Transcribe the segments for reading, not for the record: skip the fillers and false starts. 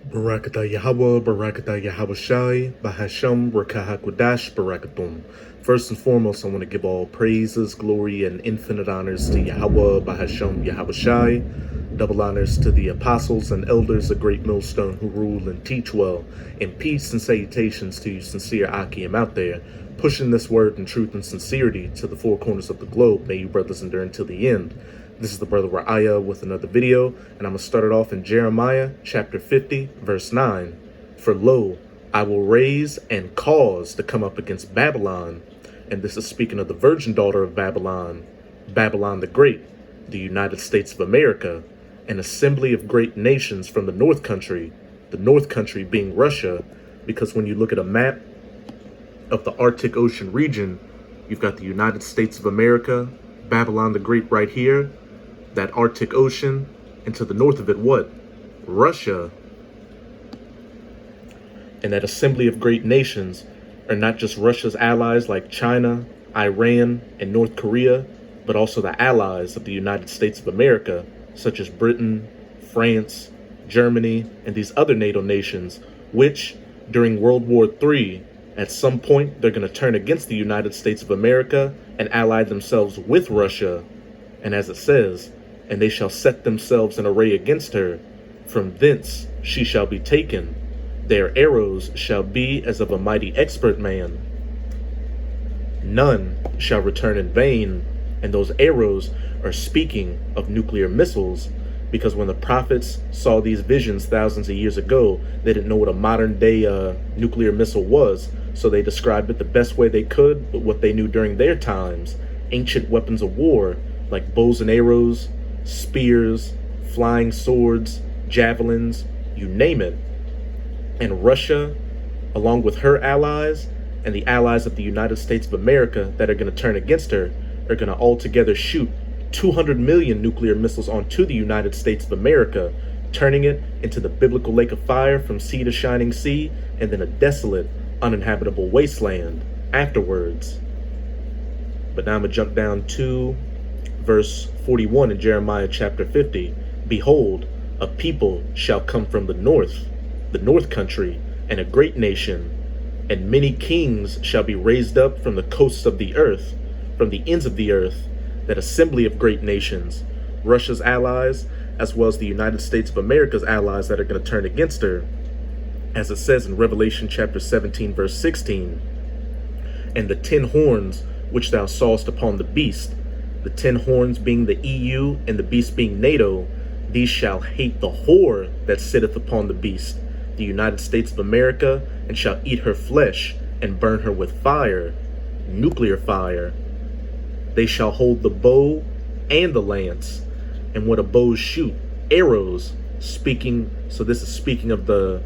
Barakatah Yahweh, Barakatah Yahweh Shai, Bahasham, Rakahakwadash, Barakatum. First and foremost, I want to give all praises, glory, and infinite honors to Yahweh, Bahasham, Yahweh Shai. Double honors to the apostles and elders of Great Millstone who rule and teach well. And peace and salutations to you sincere Akim out there, pushing this word in truth and sincerity to the four corners of the globe. May you brothers endure until the end. This is the brother Ra'aya with another video, and I'm going to start it off in Jeremiah chapter 50, verse 9. For lo, I will raise and cause to come up against Babylon, and this is speaking of the virgin daughter of Babylon, Babylon the Great, the United States of America, an assembly of great nations from the North Country being Russia, because when you look at a map of the Arctic Ocean region, you've got the United States of America, Babylon the Great right here, that Arctic Ocean, and to the north of it, what? Russia. And that assembly of great nations are not just Russia's allies like China, Iran, and North Korea, but also the allies of the United States of America, such as Britain, France, Germany, and these other NATO nations, which, during World War III, at some point, they're going to turn against the United States of America and ally themselves with Russia. And as it says, and they shall set themselves in array against her. From thence she shall be taken. Their arrows shall be as of a mighty expert man. None shall return in vain. And those arrows are speaking of nuclear missiles, because when the prophets saw these visions thousands of years ago, they didn't know what a modern day nuclear missile was. So they described it the best way they could, but what they knew during their times. Ancient weapons of war, like bows and arrows, spears, flying swords, javelins, you name it. And Russia, along with her allies and the allies of the United States of America that are going to turn against her, are going to all together shoot 200 million nuclear missiles onto the United States of America, turning it into the biblical lake of fire from sea to shining sea, and then a desolate, uninhabitable wasteland afterwards. But now I'm going to jump down to verse 41 in Jeremiah chapter 50. Behold, a people shall come from the north country, and a great nation, and many kings shall be raised up from the coasts of the earth, from the ends of the earth, that assembly of great nations, Russia's allies, as well as the United States of America's allies that are going to turn against her. As it says in Revelation chapter 17, verse 16, and the 10 horns which thou sawest upon the beast, the 10 horns being the EU and the beast being NATO, these shall hate the whore that sitteth upon the beast, the United States of America, and shall eat her flesh and burn her with fire, nuclear fire. They shall hold the bow and the lance, and what a bows shoot, arrows, so this is speaking of the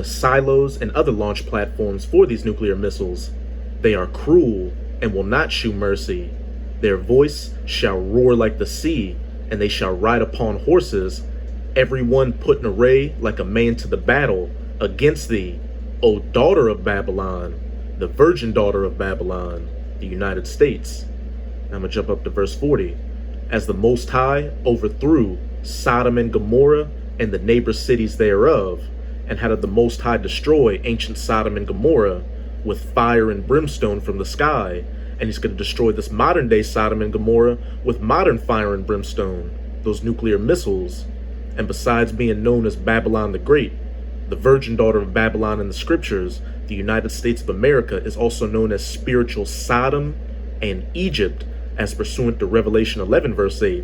silos and other launch platforms for these nuclear missiles. They are cruel and will not shew mercy. Their voice shall roar like the sea, and they shall ride upon horses, every one put in array like a man to the battle against thee, O daughter of Babylon, the virgin daughter of Babylon, the United States. Now I'm going to jump up to verse 40. As the Most High overthrew Sodom and Gomorrah and the neighbor cities thereof, and how did the Most High destroy ancient Sodom and Gomorrah with fire and brimstone from the sky? And he's going to destroy this modern day Sodom and Gomorrah with modern fire and brimstone, those nuclear missiles. And besides being known as Babylon the Great, the virgin daughter of Babylon in the scriptures, the United States of America is also known as spiritual Sodom and Egypt, as pursuant to Revelation 11 verse 8.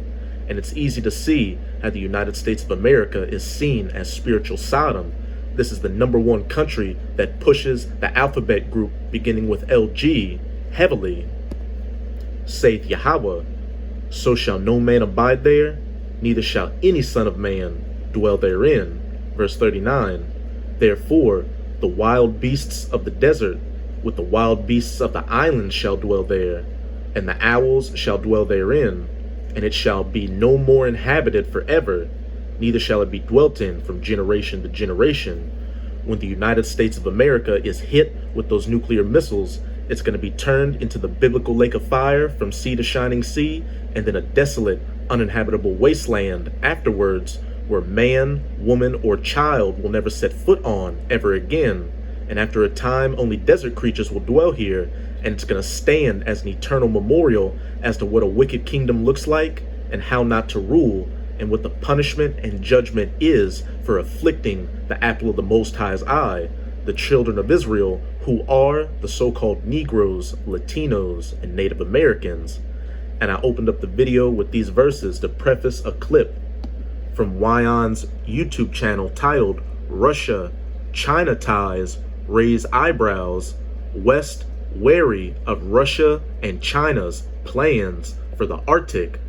And it's easy to see how the United States of America is seen as spiritual Sodom. This is the #1 country that pushes the alphabet group beginning with LG heavily. Saith Yahweh, so shall no man abide there, neither shall any son of man dwell therein. Verse 39, therefore the wild beasts of the desert with the wild beasts of the islands shall dwell there, and the owls shall dwell therein, and it shall be no more inhabited forever, neither shall it be dwelt in from generation to generation. When the United States of America is hit with those nuclear missiles, it's going to be turned into the biblical lake of fire from sea to shining sea, and then a desolate, uninhabitable wasteland afterwards, where man, woman, or child will never set foot on ever again. And after a time, only desert creatures will dwell here, and it's going to stand as an eternal memorial as to what a wicked kingdom looks like and how not to rule, and what the punishment and judgment is for afflicting the apple of the Most High's eye, the children of Israel, who are the so-called Negroes, Latinos, and Native Americans. And I opened up the video with these verses to preface a clip from Wyon's YouTube channel titled Russia, China Ties Raise Eyebrows, West Wary of Russia and China's Plans for the Arctic.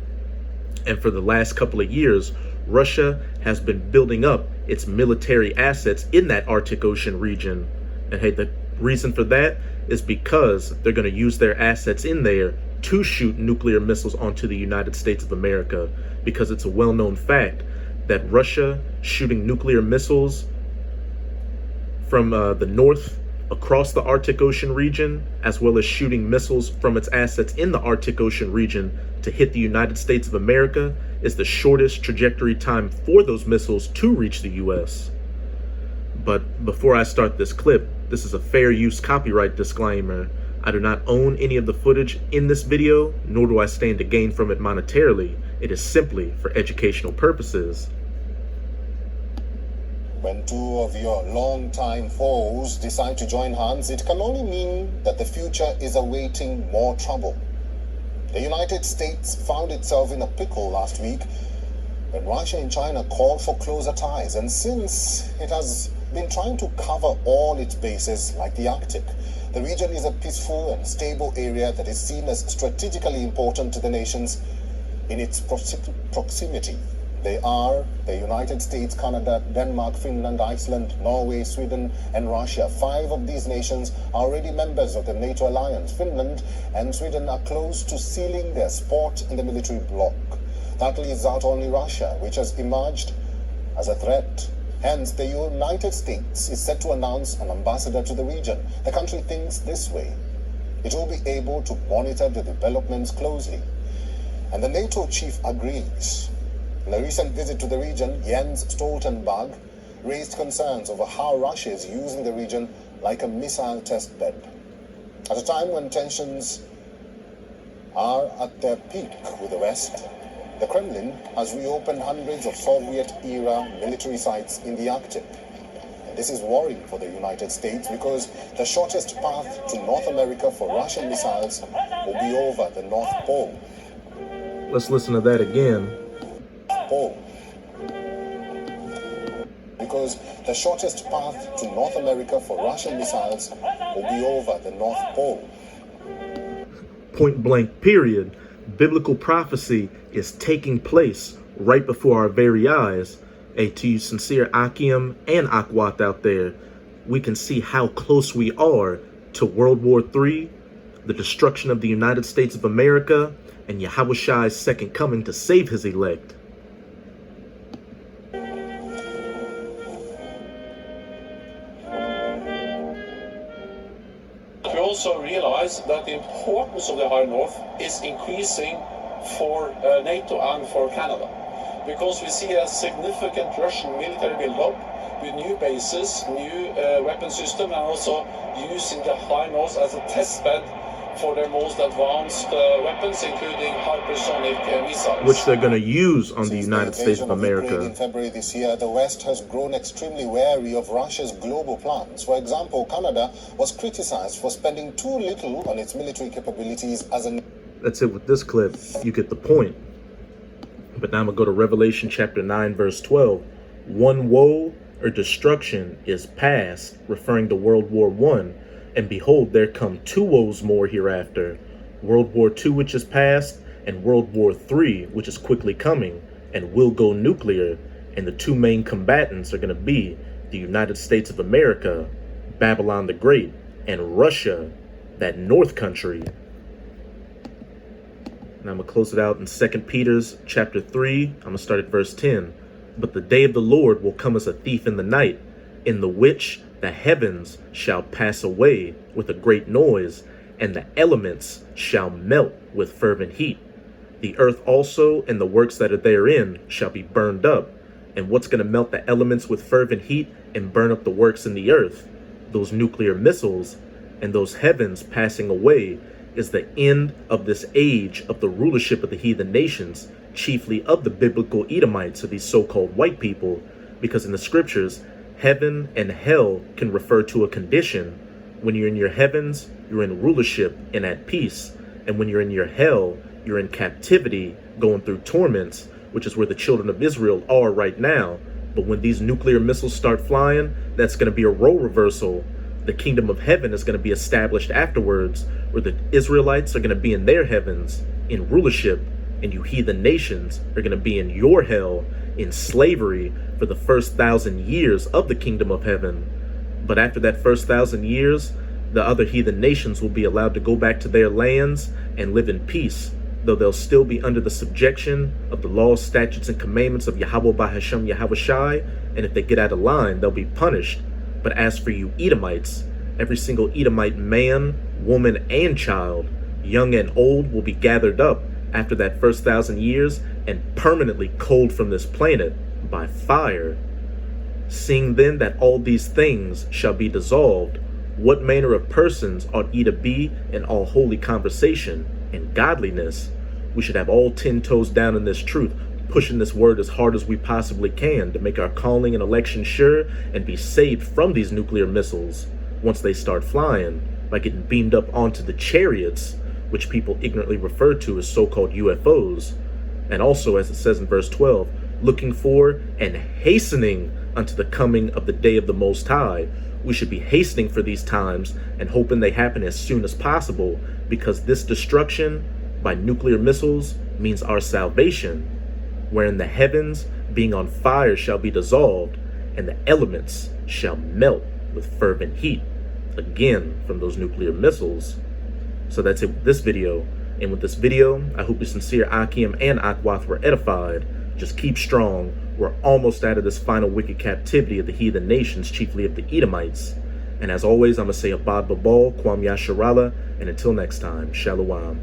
And for the last couple of years, Russia has been building up its military assets in that Arctic Ocean region. And hey, the reason for that is because they're going to use their assets in there to shoot nuclear missiles onto the United States of America, because it's a well-known fact that Russia shooting nuclear missiles from the north across the Arctic Ocean region, as well as shooting missiles from its assets in the Arctic Ocean region to hit the United States of America, is the shortest trajectory time for those missiles to reach the US. But before I start this clip, this is a fair use copyright disclaimer. I do not own any of the footage in this video, nor do I stand to gain from it monetarily. It is simply for educational purposes. When two of your longtime foes decide to join hands, it can only mean that the future is awaiting more trouble. The United States found itself in a pickle last week when Russia and China called for closer ties, and since it has been trying to cover all its bases like the Arctic, the region is a peaceful and stable area that is seen as strategically important to the nations in its proximity. They are the United States, Canada, Denmark, Finland, Iceland, Norway, Sweden, and Russia. 5 of these nations are already members of the NATO alliance. Finland and Sweden are close to sealing their spot in the military bloc. That leaves out only Russia, which has emerged as a threat. Hence, the United States is set to announce an ambassador to the region. The country thinks this way: it will be able to monitor the developments closely. And the NATO chief agrees. In a recent visit to the region, Jens Stoltenberg raised concerns over how Russia is using the region like a missile test bed. At a time when tensions are at their peak with the West, the Kremlin has reopened hundreds of Soviet-era military sites in the Arctic. And this is worrying for the United States, because the shortest path to North America for Russian missiles will be over the North Pole. Let's listen to that again. Because the shortest path to North America for Russian missiles will be over the North Pole. Point blank, period. Biblical prophecy is taking place right before our very eyes. Hey, to you sincere Akim and Akwat out there, we can see how close we are to World War III, the destruction of the United States of America, and Yahushai's second coming to save his elect. We also realize that the importance of the High North is increasing for NATO and for Canada, because we see a significant Russian military build-up with new bases, new weapon system, and also using the High North as a test bed for their most advanced weapons, including hypersonic missiles, which they're going to use on the United States of America. In February this year, the West has grown extremely wary of Russia's global plans. For example, Canada was criticized for spending too little on its military capabilities as a... That's it with this clip. You get the point. But now I'm going to go to Revelation chapter 9, verse 12. One woe or destruction is past, referring to World War I. And behold, there come 2 woes more hereafter, World War II, which is past, and World War III, which is quickly coming, and will go nuclear. And the 2 main combatants are going to be the United States of America, Babylon the Great, and Russia, that North country. Now I'm going to close it out in 2 Peter's chapter 3. I'm going to start at verse 10. But the day of the Lord will come as a thief in the night, in the which the heavens shall pass away with a great noise, and the elements shall melt with fervent heat. The earth also and the works that are therein shall be burned up. And what's going to melt the elements with fervent heat and burn up the works in the earth, those nuclear missiles, and those heavens passing away, is the end of this age of the rulership of the heathen nations, chiefly of the biblical Edomites, or these so-called white people, because in the scriptures, heaven and hell can refer to a condition. When you're in your heavens, you're in rulership and at peace. And when you're in your hell, you're in captivity, going through torments, which is where the children of Israel are right now. But when these nuclear missiles start flying, that's going to be a role reversal. The kingdom of heaven is going to be established afterwards, where the Israelites are going to be in their heavens, in rulership, and you heathen nations are going to be in your hell, in slavery, for the first 1,000 years of the kingdom of heaven. But after that first 1,000 years, the other heathen nations will be allowed to go back to their lands and live in peace, though they'll still be under the subjection of the laws, statutes, and commandments of Yahweh Bahashem Yahweh Shai, and if they get out of line, they'll be punished. But as for you Edomites, every single Edomite man, woman, and child, young and old, will be gathered up after that first 1,000 years and permanently culled from this planet by fire. Seeing then that all these things shall be dissolved, what manner of persons ought ye to be in all holy conversation and godliness? We should have all 10 toes down in this truth, pushing this word as hard as we possibly can to make our calling and election sure and be saved from these nuclear missiles once they start flying, by getting beamed up onto the chariots, which people ignorantly refer to as so-called UFOs. And also, as it says in verse 12, looking for and hastening unto the coming of the day of the Most High. We should be hastening for these times and hoping they happen as soon as possible, because this destruction by nuclear missiles means our salvation, wherein the heavens being on fire shall be dissolved, and the elements shall melt with fervent heat, again from those nuclear missiles. So that's it with this video. And with this video, I hope your sincere Akim and Akwath were edified. Just keep strong. We're almost out of this final wicked captivity of the heathen nations, chiefly of the Edomites. And as always, I'm going to say Abad Babal, Kwam Yasharala, and until next time, Shalom.